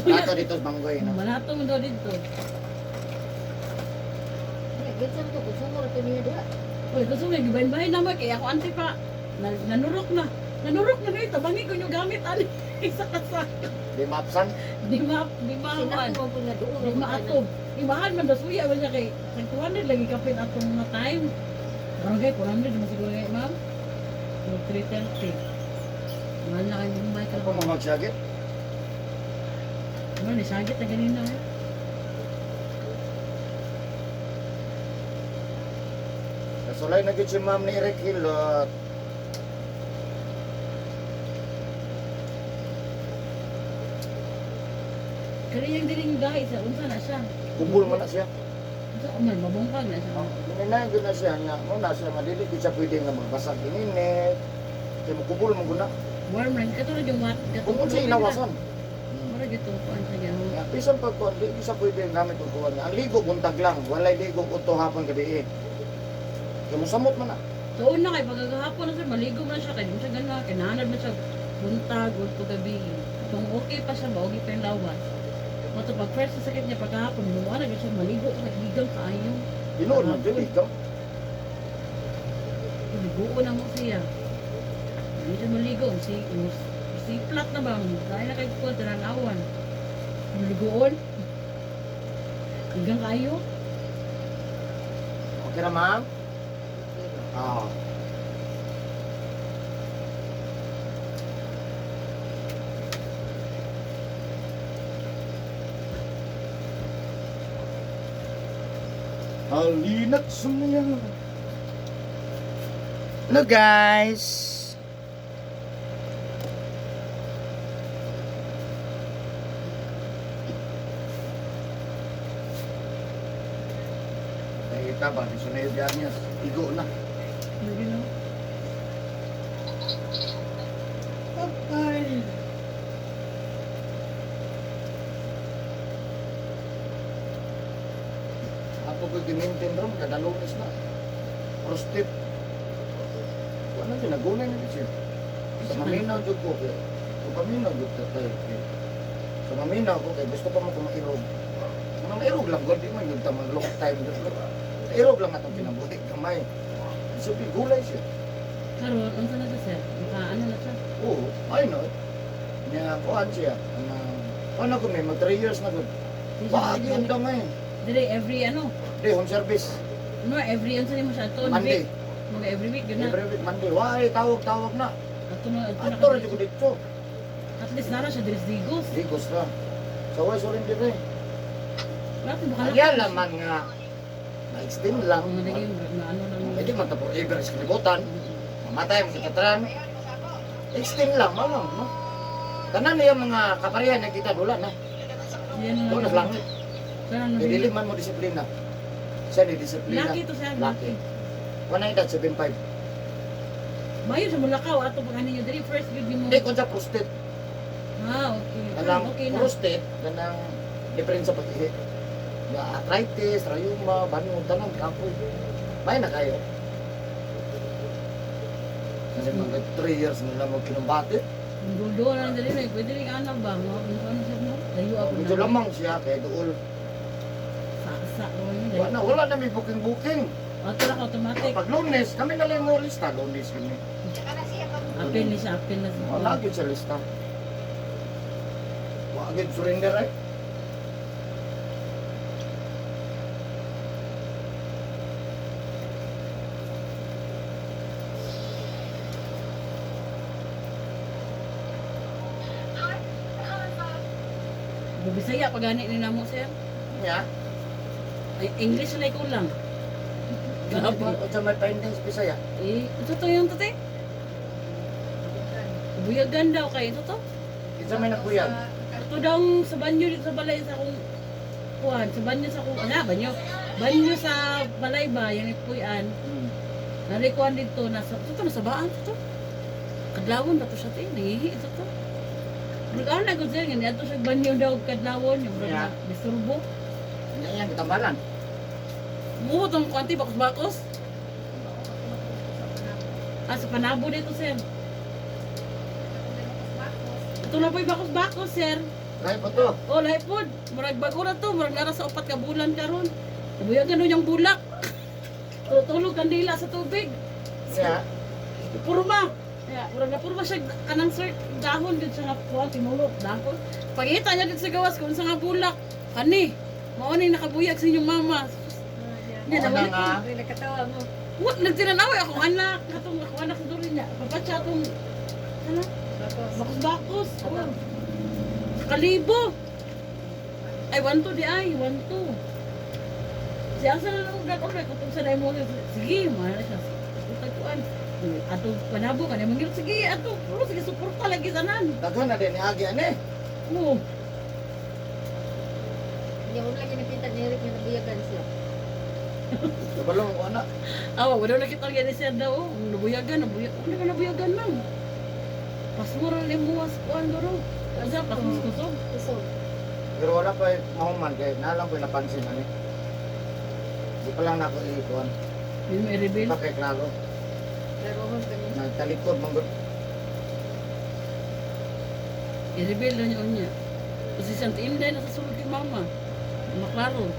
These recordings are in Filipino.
Nato dito sa Banggoy, no? Malato mo daw dito. Gitsan to, gusto mo ito niya diha. Uy, gusto mo, gibahin-bahin naman. Kaya ako anti pa. Nanurok na. Nanurok na dito. Bangi ko yung gamit. Ani, isa ka sa. Di mapsan. Di maawan. Sinako mo na doon. Di maatog. Imahan man, dasuya ba niya kay nagtuwanan lagi kapit atong mga time. Parang kay, 400 mo siguro ngayon, ma'am. 330. Mahal na kayo yung mic. Ako mo magsagit. Ano, nisagit na ganina eh. Kasulay na gid si Ma'am ni Eric Hilot. Kaniyang diring guys, unsa na siya? Kubul mo na siya. Unsa, man, mabungkag na siya. Minay na siya nga. Muna siya, madili ko siya pwede nga magbasag ininit. Kaya makubul mo guna. Warm rin. Ito na yung wat. Kung mo siya inawasan. Mara dito kuan sa gamo. Nga, pisan pagkuhan, di isa pwede gamit ang kuhan. Ang ligo, buntag lang. Walay ligo, uto hapon gabi eh. Kaya masamot man na. So una kay pagkagahapon na siya, maligo man siya kay di mo siya gana, kay nahanad man siya buntag o gabi. Kung okay pa siya, okay pa yung lawas. Mato pag first sa sakit niya pagkahapon, lumuha na siya maligo, naghigang kaayo. Binoon man, dili ka. Ligo na mo siya. Hindi siya maligo, si plat na ba? Kaya na kay kuwan, tananawan. Maligoon. Higang kaayo. Okay na, ma'am? Ah. Halina't sumaya. Hello guys. Kita ba, di sunay niya, igo na. Hindi na. Ay. Ako ko ginintin ron, kada lunes na. Prostit. Wala ginagunay na siya. Sa maminaw jud ko kay. Sa maminaw jud ka tayo. Sa maminaw ko kay gusto pa mo kumairog. Mga mairog lang gud di man jud ta mag long time jud. Irog lang atong kinabuhi kamay. Sabi gulay siya. Karon, unsa na siya sir? Ano na siya? Oo, I know. Niya kuhan siya. Ano ko may mag 3 years na gud. Baagi yung damay. Dire every ano? Di home service. No, every unsa ni mo siya to? Monday. Mga every week gana. Every week Monday. Why tawag na. Ato na Ato ra jud ko dito. At least nara siya dire digos. Digos na. Sa way surin dire. Bakit baka Kaya laman nga na-extend lang. Mga naging na ano lang. Pwede man ta forever sa kalibutan. Mamatay mo sa katran. Extend lang, malang, no? Tanan niya mga kaparihan na kita dula na. Yan Doon na langit. Karon Kaya diliman mo disiplina. Siya ni disiplina. Laki to siya, Laki. laki. Wala edad, 7'5". Bayo sa Mulakaw ato pag ano niyo dire first week mo. Hindi, kung sa prostate. Ah, okay. Kanang Okay na. prostate, kanang different sa pag-ihi. Nga arthritis, rayuma, banyo, tanong, kapoy. May na kayo. Kasi mga 3 years nila mo kinumbati. Dudo na dire na pwede ring ana ba? Ano siya mo? Layo ako Medyo lamang siya, kaya dool. Sa ko Wala na may booking-booking. Ato ra ka automatic. Pag lunes, kami na lang yung lista. Lunes kami. Apil ni siya, apil na siya. Wala agad sa lista. Wala agad surrender eh. Bisaya pag gani ni namo sir. Nga. Ay, English na ikaw lang. Grabe. O sa may findings, Bisaya. Eh, ito to yung tate. Buyagan daw kayo. Ito to. Isa may nakuyag. Ito daw sa banyo dito sa balay sa kung kuhan. Sa banyo sa kung, banyo. Banyo sa balay ba, yung ipuyan. Narikuhan dito, ito nasa baan ito. Kadlawon ba ito siya tayo? Nangihi ito to. Nag-ana ko siya, ganyan ito siya banyo daw kadlawon. Yung Yeah. disurbo. Yan yan, katambalan. Muho itong kwanti, bakos-bakos. Sa panabo dito, sir. Ito na po yung bakos-bakos, sir. Lahi po to. Oh, lahi pod. Murag bago na to, murag nara sa 4 ka bulan karon. Nabuya ganun yung bulak. Tulog kandila sa tubig. Siya. Purma. Kaya, murag na purma siya kanang sir dahon gud siya nga kuha timulok dahon. Pagita niya dito sa gawas kung sa nga bulak. Ani, mao ni nakabuyag sa inyong mama. Hindi na Ano wala. nga? Ay, nakatawa mo. What nagtinanaw akong anak, katong ako anak sa duri niya. Papatsa atong ano? Tapos, Bakos-bakos. Oh. Sa kalibo. Ay, 1-2 di ay, 1-2. Si Asa na lang nag-order kung sa dahil mo. Sige, mahal na siya. Tagpuan. Ato panabo ka na manggil. Sige, ato. Puro sige, suporta lagi sanan. Daghan na din ni Agi ani. Oo. hindi mo lagi nakita ni Eric na nabuyagan siya. Kabalong ko na. Awa, wala na kita ganyan siya daw. Oh. Nabuyagan. Wala ka nabuyagan, ma'am. Pasmura limuwas ko ang duro. Asa, pasmus kusog. Kusog. Pero wala pa mahuman kay nalang ko napansin ani. Di pa lang nako ikuan. Yun may reveal. Pa kay klaro. Pero hon kami. Nagtalikod mong gud. I-reveal na niya. Kasi Santa Inday nasa sulod kay mama. Maklaro.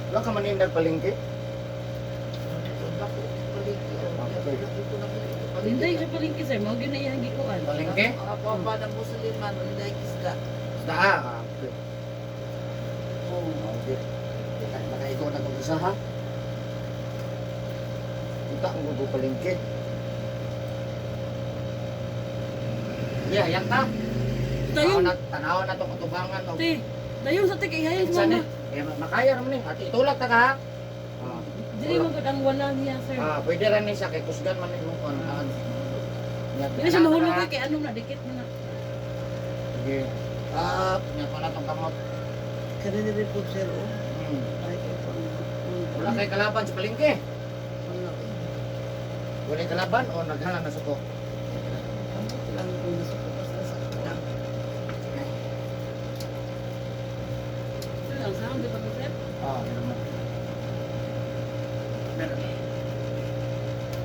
Wala ka manindag palengke. Inday siya palingki sir. Mao ginayang gikuan. Palengke? Apa pa ng Musliman, hindi kisda. Daa. Okay. Okay. Baka ikaw na kung isa ha. Kita ang gugu palengke. Yeah, yan ta. Dayon. Tanaw na itong kutubangan. Te. Dayon sa tika ihayag sa Saan mama. eh? Makaya naman eh. At itulak ta ka ha. Dili mo gud ang wala niya sir. Pwede rin niya kay kusgan man mo kon. Dili siya mahulog kay ano na dikit mo na. Sige. Nya pa na tong kamot. Kanina rin po sir, oh. Ay, ito. Wala kay kalaban sa palengke. Wala. Wala kay kalaban o naghala na suko. Ang lang kung nasa pupas na sa kanya. Sir, ang sahang di pa to sir. Meron.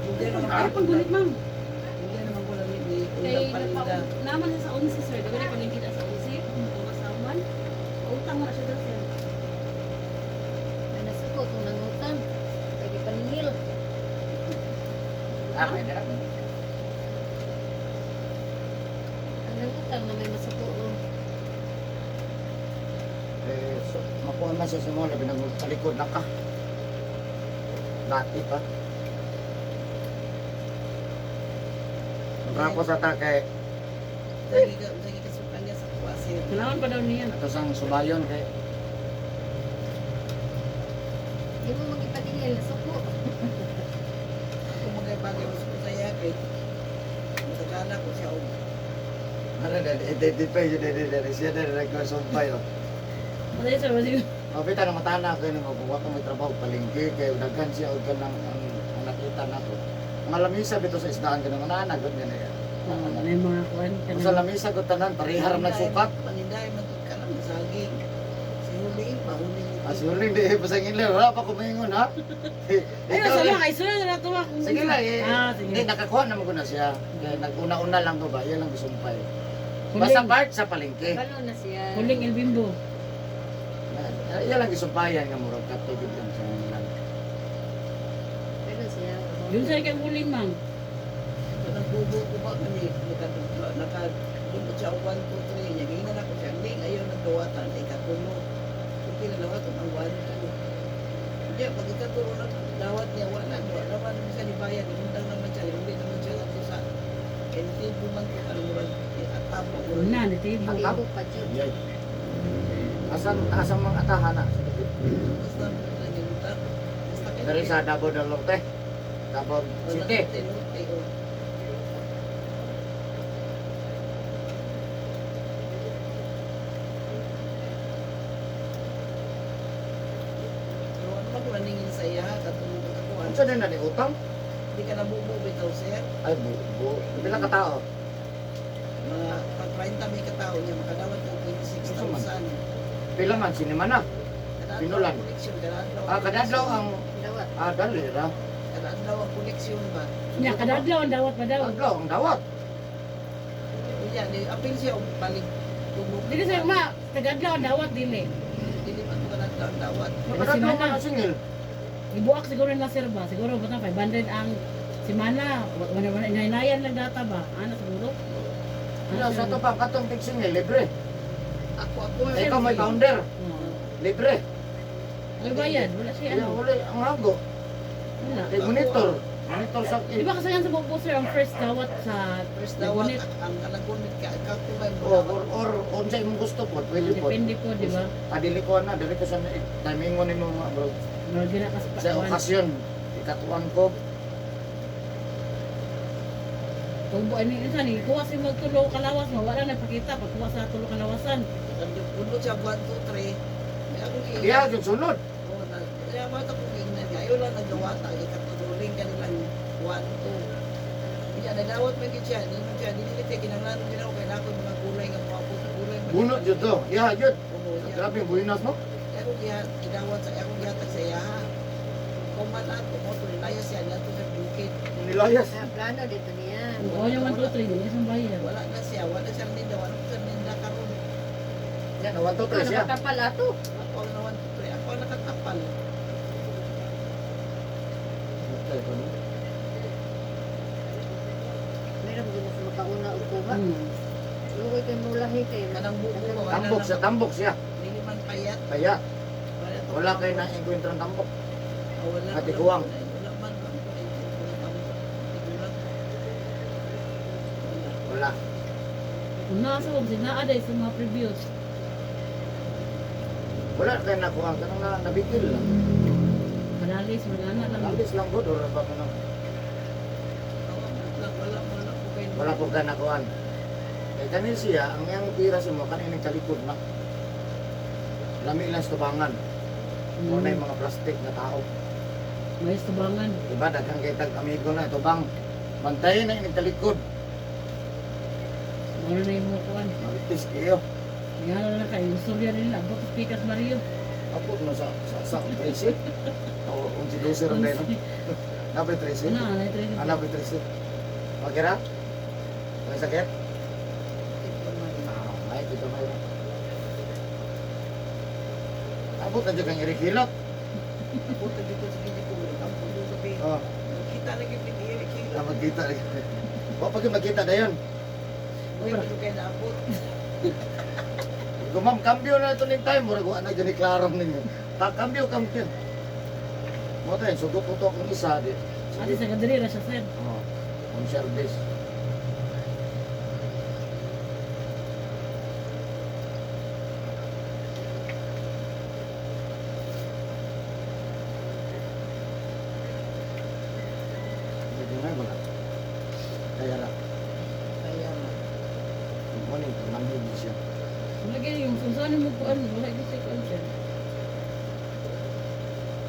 Hindi naman Ay, panggulit ma'am. Hindi naman ko lang ni Kay Ulang Palinda. naman sa 11 sir. Dili pa ning kita sa 11. Kung masaman. Utang mo na siya daw sir. Ay, nasuko kung nangutan. Lagi paningil. Pwede rin. Ang nangutan na may masuko. Oh. Makuha man siya sa mga labi ng talikod na ka. Dati pa. Tapos ata kay Lagi kasukan niya sa kuwa sir. Kailangan pa daw niya. ato sang subayon kay Hindi mo magipaningil. Nasuko. Kung bagay mo sa saya, kay matagala ko siya. Oh. ano na identify yun na siya na nagkasumpay oh. Masaya sir, masaya. Mabita na matana ko yun magbuwa ko may trabaho palengke kay daghan siya og kanang ang nakita nako. Mga lamisa bito sa isdaan kanang nanagot niya na yan. May mga kuan Kung sa lamisa ko tanan parihar nagsukat. Paninday, matagka lang sa saging. Si Huling, mahuli niya. Asuling di pasangin lang wala pa kumingon ha. Ay, Ikaw sa eh. mga isunod na nato ako. Sige lang eh. Hindi, sige. nakakuha naman ko na siya. Kaya nag-una-una lang ko ba, yan lang gusumpay. Basta Huling, part sa palengke. Balo na siya. huling El Bimbo. Yan lang gisumpayan nga murag katubig lang sa lang. Balo siya. Yun sa kay huling mang. Nagbubo ko ba kani nakadumot siya 1, 2, 3 niya gina na ko siya hindi ayaw nagdawatan ay katulo kung kinalawat ang 1, 2 hindi pag ikaturo na dawat niya wala naman siya ni bayan imundang naman siya hindi naman siya sa NTV man ko kalumuran at tamo ko Na, natibo. Pag-ibo pa dyan. Yay. Asang mga tahan na. basta nangyunta basta Dari sa Davao del Norte. Davao City. Maningin sa iya katulog ako Ano siya din na ni utang? hindi ka nabubo bitaw sir Ay, bilang katao. mga pag 30 may katao niya makadawat ng 26,000 Pila man, sinima na. kada Pinulan. Koneksyon, kadadlaw. Kadadlaw ang Dawat. dali ra. Kadadlaw ang koneksyon ba? Nya kadadlaw ang dawat pa daw. Kadadlaw ang dawat. Iya, ni apil siya og balik tunog. Dili sa ma, kadadlaw ang dawat dili. Dili man ko kadadlaw ang dawat. Kadadlaw man ang singil. Ibuak siguro na sir ba? Siguro ba 500 ang simana. Wala inayan lang data ba? Ano siguro? Ano sa to pa katong tig singil libre. Ako. Ikaw may founder, libre. Ay bayad, wala siya Ano ano. wala ang hago. Wala. Kay monitor. Monitor sa Di ba kasayan sa buko sir ang first dawat sa First dawat Lagunit? ang alagunit ka ikaw ko may or unsay imong gusto po, pwede po. Depende po, di ba? Adili ko na dili ko sa timingon nimo mga bro. Mga gina Sa okasyon, ikatuan ko. Tubo ani isa ni kuha si magtulo kalawas mo wala na pakita pag kuha sa tulo kalawasan. puno siya 1 2 3. May ako Iya jud sunod. Oh, na kaya ba ta kung ingnan ayo lang nagawa ta ikatuloling kanilang 1 2. Iya nagawat man gid siya, di man siya dili kay kinahanglan din ako kay nako mga gulay nga mga puto gulay. Bunot jud to. Iya jud. Oo, iya. Grabe buhinas no. Ako gihat gidawat sa ako gihat sa iya. Kuman ato mo to nilaya siya nato sa bukid. Nilayas. Sa plano dito niya. Oo yung 1 2 3 din isang bayan. Wala na siya, wala siyang ninda, wala siyang ninda karon. Yan, nawan to Ito, tres siya. nakatapal ato. Ako ang nawan to pre, ako ang nakatapal. Meron din sa makauna o kuha. Hmm. Lugoy kay mulahi kay. Kanang buko ba wala Tambok siya, tambok siya. Dili man payat. Kaya to- wala kay na encuentro ng tambok. Wala. Ati Kuwang. Wala man ang tigulang. Wala. Kung nasa kung sinaaday sa mga previous. Wala kay nakuha kanang na nabigil lang. Kanalis, mga anak lang. Labis lang gud or ba kanang Wala po kayo. wala po ka nakuha. Kay kanin siya ang yang pira sa mo kanin kalikod na. Lami lang sa tubangan. Mo na yung mga plastic na tao. May tubangan. Diba daghang kay tag amigo na tubang. Bantayin na yung talikod. Ano na yung mga kuwan. Malitis kayo. Yan na kayo. Istorya nila. Ba't Pikas Mario? Apo no sa Tracy. O unsi doser ang kayo. Nabe Tracy. Ano, ano ito rin. Anak be Tracy. Makira? May sakit? Ay, dito may. Abot na dyan kang irikilot. Ako tayo dito sa gini ko. Ang puno sabi. Oh, Kita lagi pinili. na magkita. Huwag pag magkita na yun. Uy, ano kayo naabot? Kung ma'am, cambio na ito ng time. Mura ko na dyan iklarong ninyo. Cambio. Mo tayo, sugot ko to akong isa. Ate sa kadiri na siya sir. Oh, on service. Hindi na wala. Kaya na, Kaya nga. morning, manhid siya. Lagi yung susan mo kuwan. Wala yung kuwan siya.